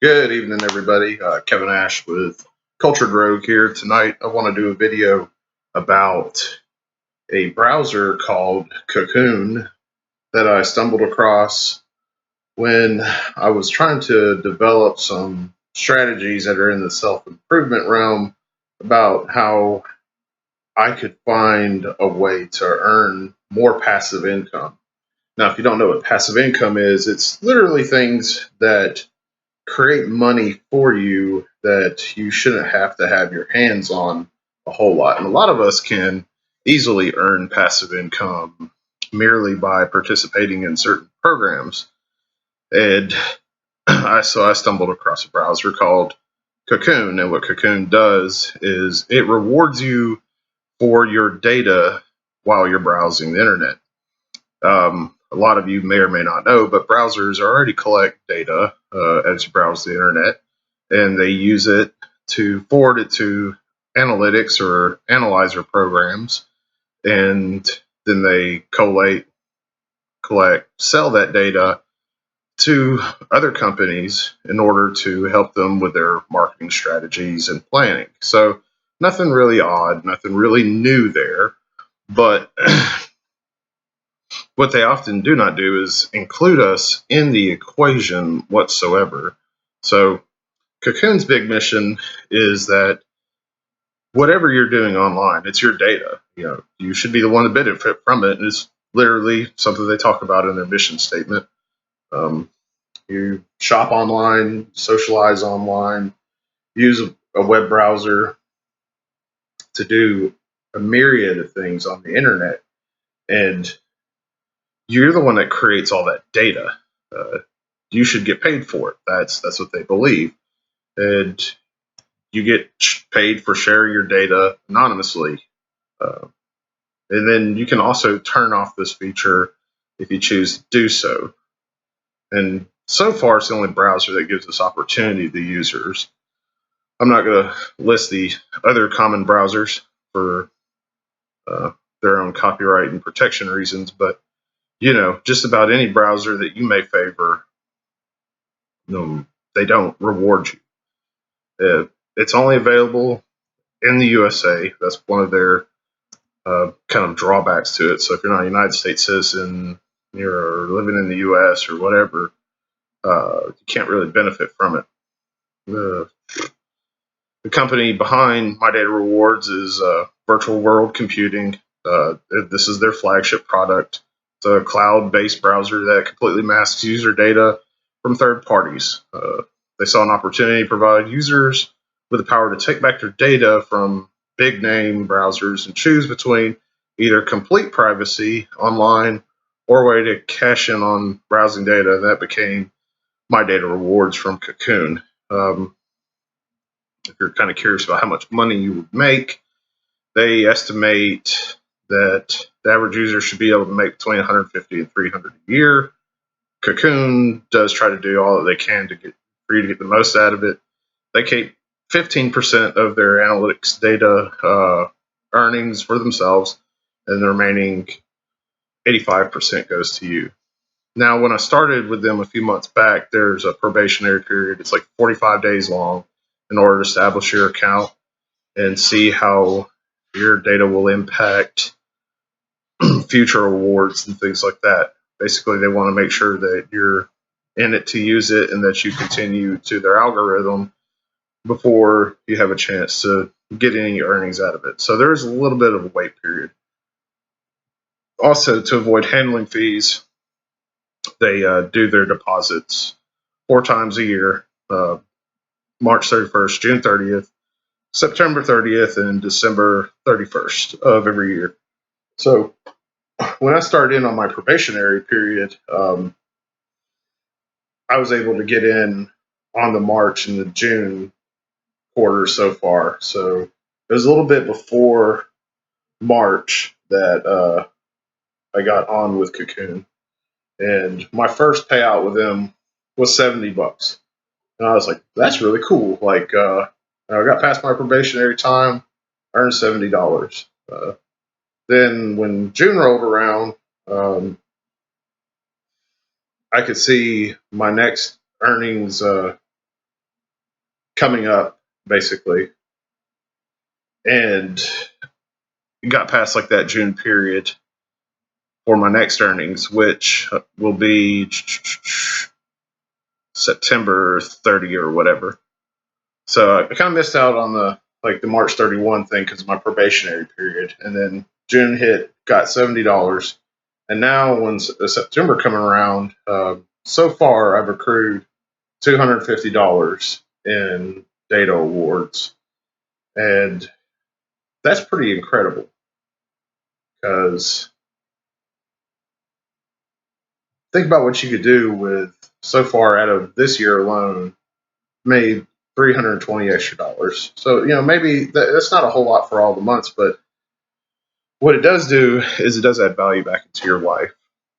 Good evening, everybody. Kevin Ash with Cultured Rogue here. Tonight, I want to do a video about a browser called Cocoon that I stumbled across when I was trying to develop some strategies that are in the self improvement realm about how I could find a way to earn more passive income. Now, if you don't know what passive income is, it's literally things that create money for you that you shouldn't have to have your hands on a whole lot. And a lot of us can easily earn passive income merely by participating in certain programs. And I stumbled across a browser called Cocoon, and what Cocoon does is it rewards you for your data while you're browsing the internet. A lot of you may or may not know, but browsers already collect data as you browse the internet, and they use it to forward it to analytics or analyzer programs, and then they collect, sell that data to other companies in order to help them with their marketing strategies and planning. So nothing really odd, nothing really new there, but what they often do not do is include us in the equation whatsoever. So Cocoon's big mission is that whatever you're doing online, it's your data. You should be the one to benefit from it. And it's literally something they talk about in their mission statement. You shop online, socialize online, use a web browser to do a myriad of things on the internet, and you're the one that creates all that data. Uh, you should get paid for it. That's what they believe, and you get paid for sharing your data anonymously. Uh, and then you can also turn off this feature if you choose to do so. And so far, it's the only browser that gives this opportunity to users. I'm not going to list the other common browsers for uh, their own copyright and protection reasons, but just about any browser that you may favor, they don't reward you. It's only available in the USA. That's one of their kind of drawbacks to it. So if you're not a United States citizen, you're living in the US or whatever, you can't really benefit from it. The company behind My Data Rewards is Virtual World Computing. This is their flagship product. It's a cloud-based browser that completely masks user data from third parties. They saw an opportunity to provide users with the power to take back their data from big name browsers and choose between either complete privacy online or a way to cash in on browsing data. That became My Data Rewards from Cocoon. If you're kind of curious about how much money you would make, they estimate that the average user should be able to make between 150 and 300 a year. Cocoon does try to do all that they can for you to get the most out of it. They keep 15% of their analytics data earnings for themselves, and the remaining 85% goes to you. Now, when I started with them a few months back, there's a probationary period. It's like 45 days long in order to establish your account and see how your data will impact future awards and things like that. Basically, they want to make sure that you're in it to use it and that you continue to their algorithm before you have a chance to get any earnings out of it. So there's a little bit of a wait period. Also, to avoid handling fees, they do their deposits 4 times a year: March 31st, June 30th, September 30th, and December 31st of every year. So when I started in on my probationary period, I was able to get in on the March and the June quarter so far. So it was a little bit before March that I got on with Cocoon, and my first payout with them was $70, and I was like, "That's really cool!" Like, I got past my probationary time, earned $70. Then when June rolled around, I could see my next earnings coming up, basically, and got past like that June period for my next earnings, which will be September 30 or whatever. So I kind of missed out on the March 31 thing because of my probationary period, and then June hit, got $70, and now when September coming around, so far I've accrued $250 in data awards, and that's pretty incredible because think about what you could do with so far out of this year alone made 320 extra dollars. So maybe that's not a whole lot for all the months, but what it does do is it does add value back into your life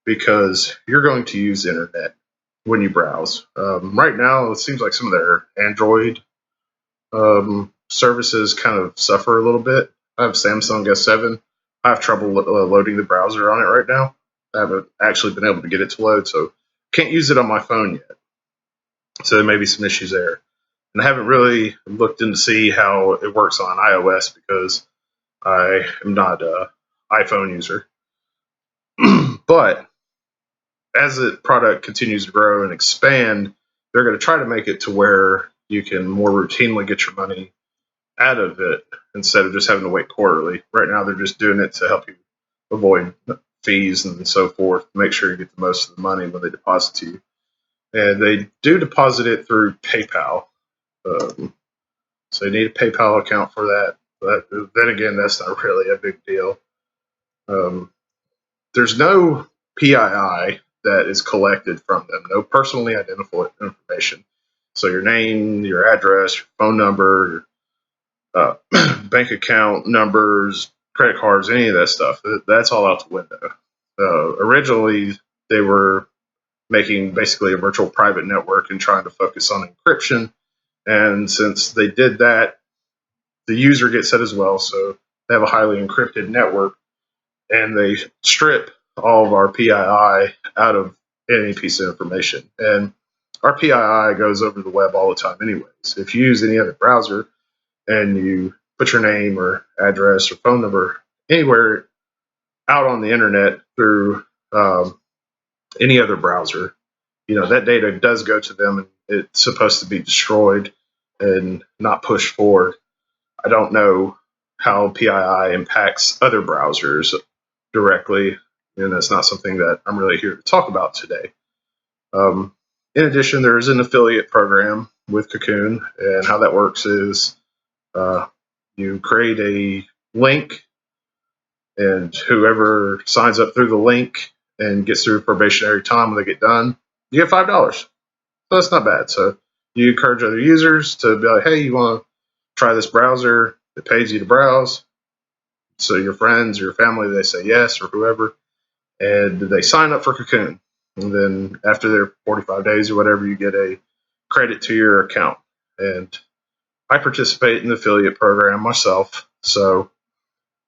because you're going to use the internet when you browse. Right now, it seems like some of their Android services kind of suffer a little bit. I have Samsung S7. I have trouble loading the browser on it right now. I haven't actually been able to get it to load, so can't use it on my phone yet. So there may be some issues there. And I haven't really looked in to see how it works on iOS because I am not an iPhone user. But as the product continues to grow and expand, they're going to try to make it to where you can more routinely get your money out of it instead of just having to wait quarterly. Right now, they're just doing it to help you avoid fees and so forth, make sure you get the most of the money when they deposit to you. And they do deposit it through PayPal. So you need a PayPal account for that. But then again, that's not really a big deal. There's no PII that is collected from them, no personally identifiable information. So your name, your address, your phone number, your bank account numbers, credit cards, any of that stuff, that's all out the window. Originally, they were making basically a virtual private network and trying to focus on encryption. And since they did that, the user gets it as well. So they have a highly encrypted network, and they strip all of our PII out of any piece of information. And our PII goes over the web all the time anyways. If you use any other browser and you put your name or address or phone number anywhere out on the internet through any other browser, that data does go to them, and it's supposed to be destroyed and not pushed forward. I don't know how PII impacts other browsers directly, and that's not something that I'm really here to talk about today. In addition, there is an affiliate program with Cocoon, and how that works is you create a link, and whoever signs up through the link and gets through probationary time when they get done, you get $5. So that's not bad. So you encourage other users to be like, hey, you want to try this browser? It pays you to browse. So your friends or your family, they say yes, or whoever, and they sign up for Cocoon. And then after their 45 days or whatever, you get a credit to your account. And I participate in the affiliate program myself. So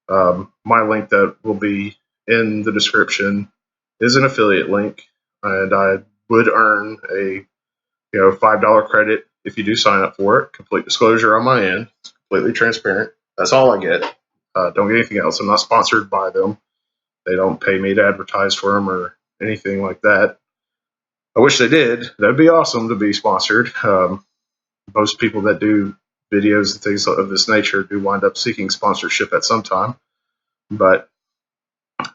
my link that will be in the description is an affiliate link, and I would earn a $5 credit if you do sign up for it. Complete disclosure on my end. It's completely transparent. That's all I get. Don't get anything else. I'm not sponsored by them. They don't pay me to advertise for them or anything like that. I wish they did. That'd be awesome to be sponsored. Most people that do videos and things of this nature do wind up seeking sponsorship at some time. But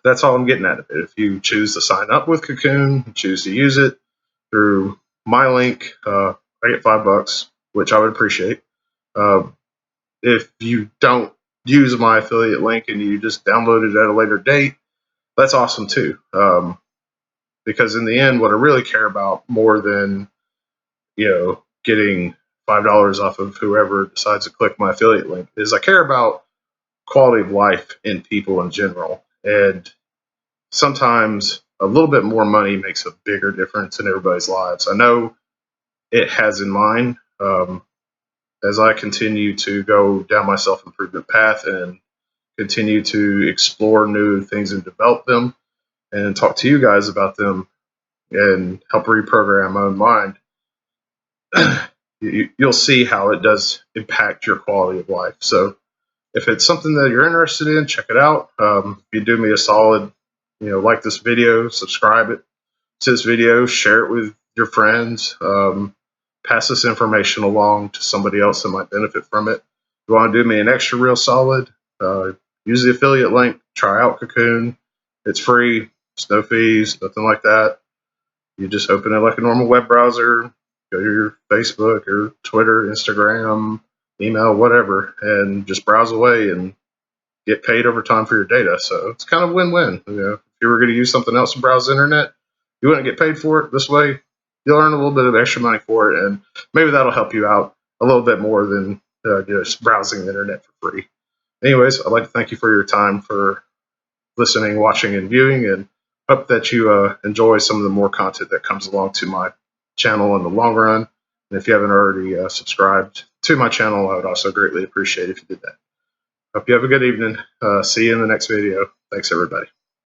that's all I'm getting out of it. If you choose to sign up with Cocoon, choose to use it through my link, I get $5, which I would appreciate. If you don't use my affiliate link and you just download it at a later date, that's awesome too. Because in the end, what I really care about more than getting $5 off of whoever decides to click my affiliate link is I care about quality of life in people in general. And sometimes a little bit more money makes a bigger difference in everybody's lives. I know it has in mine. As I continue to go down my self-improvement path and continue to explore new things and develop them and talk to you guys about them and help reprogram my own mind, you'll see how it does impact your quality of life. So if it's something that you're interested in, check it out. If you do me a solid, like this video, subscribe it to this video, share it with your friends, pass this information along to somebody else that might benefit from it. If you want to do me an extra real solid, use the affiliate link, try out Cocoon. It's free, it's no fees, nothing like that. You just open it like a normal web browser, go to your Facebook or Twitter, Instagram, email, whatever, and just browse away and get paid over time for your data. So it's kind of win-win. If you were going to use something else to browse the internet, you wouldn't get paid for it. This way, you'll earn a little bit of extra money for it, and maybe that'll help you out a little bit more than just browsing the internet for free. Anyways, I'd like to thank you for your time, for listening, watching, and viewing, and hope that you enjoy some of the more content that comes along to my channel in the long run. And if you haven't already subscribed to my channel, I would also greatly appreciate it if you did that. Hope you have a good evening. See you in the next video. Thanks, everybody.